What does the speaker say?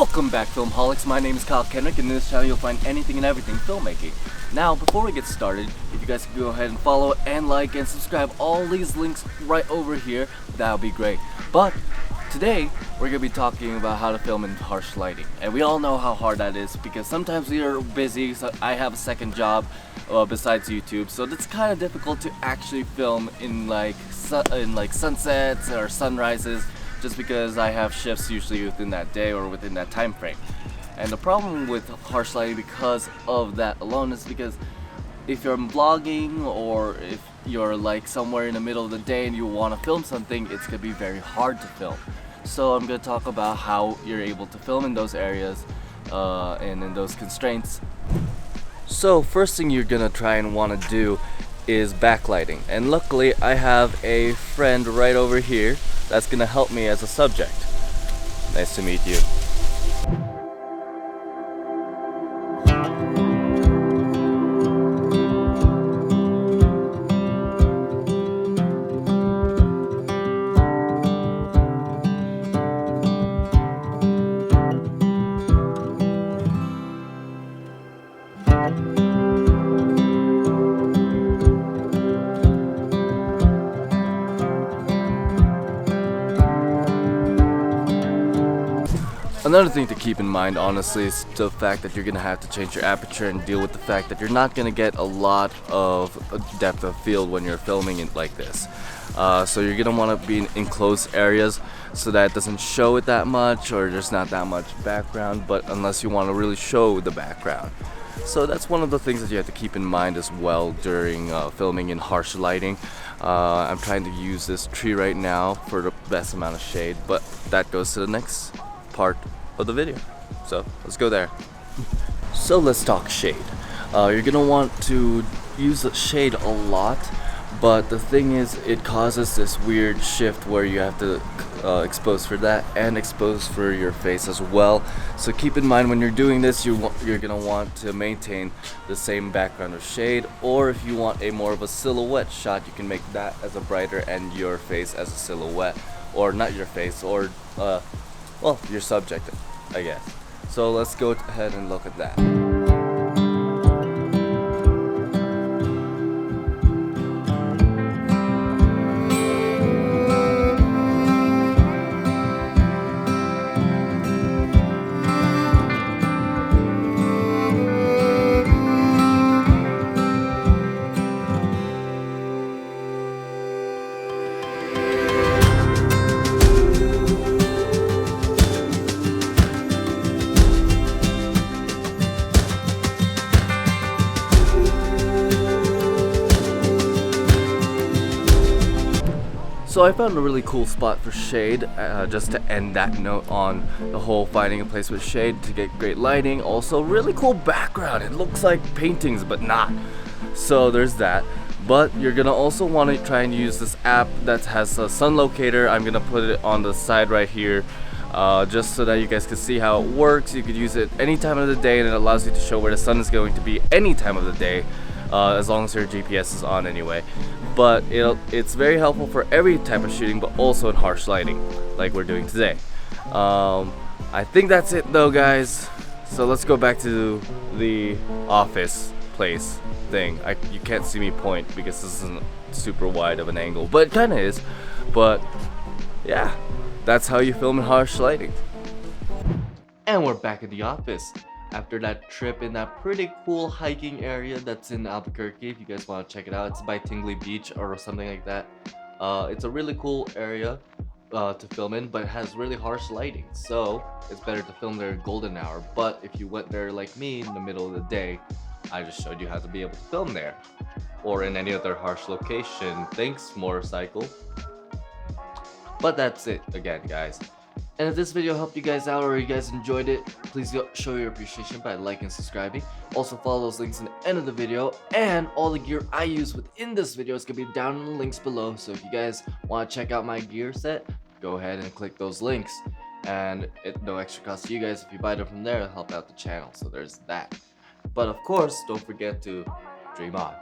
Welcome back, Filmholics. My name is Kyle Kenrick, and in this channel you'll find anything and everything filmmaking. Now, before we get started, if you guys could go ahead and follow and like and subscribe all these links right over here, that would be great. But today, we're going to be talking about how to film in harsh lighting. And we all know how hard that is because sometimes we are busy, so I have a second job besides YouTube, so it's kind of difficult to actually film in like sunsets or sunrises, just because I have shifts usually within that day or within that time frame. And the problem with harsh lighting because of that alone is because if you're vlogging or if you're like somewhere in the middle of the day and you want to film something, it's going to be very hard to film. So I'm going to talk about how you're able to film in those areas and in those constraints. So first thing you're going to try and want to do is backlighting. And luckily I have a friend right over here that's gonna help me as a subject. Nice to meet you. Another thing to keep in mind, honestly, is the fact that you're going to have to change your aperture and deal with the fact that you're not going to get a lot of depth of field when you're filming it like this. So you're going to want to be in enclosed areas so that it doesn't show it that much or there's not that much background, but unless you want to really show the background. So that's one of the things that you have to keep in mind as well during filming in harsh lighting. I'm trying to use this tree right now for the best amount of shade, but that goes to the next part of the video, so let's go there. So let's talk shade. You're gonna want to use the shade a lot, but the thing is it causes this weird shift where you have to expose for that and expose for your face as well. So keep in mind when you're doing this, you're gonna want to maintain the same background of shade, or if you want a more of a silhouette shot, you can make that as a brighter and your face as a silhouette, or not your face, or well, your subject, I guess. So let's go ahead and look at that. So I found a really cool spot for shade, just to end that note on the whole finding a place with shade to get great lighting. Also really cool background, it looks like paintings but not. So there's that. But you're gonna also want to try and use this app that has a sun locator. I'm gonna put it on the side right here, just so that you guys can see how it works. You could use it any time of the day and it allows you to show where the sun is going to be any time of the day. As long as your GPS is on anyway. But it's very helpful for every type of shooting, but also in harsh lighting like we're doing today. I think that's it though, guys. So let's go back to the office place thing. You can't see me point because this isn't super wide of an angle, but it kind of is. But yeah, that's how you film in harsh lighting. And we're back at the office after that trip in that pretty cool hiking area that's in Albuquerque. If you guys want to check it out, it's by Tingley Beach or something like that. It's a really cool area to film in, but it has really harsh lighting, so it's better to film there at golden hour. But if you went there like me in the middle of the day, I just showed you how to be able to film there or in any other harsh location. Thanks, motorcycle. But that's it again, guys. And if this video helped you guys out or you guys enjoyed it, please show your appreciation by liking and subscribing. Also follow those links in the end of the video, and all the gear I use within this video is going to be down in the links below. So if you guys want to check out my gear set, go ahead and click those links. And no extra cost to you guys. If you buy them from there, it'll help out the channel. So there's that. But of course, don't forget to dream on.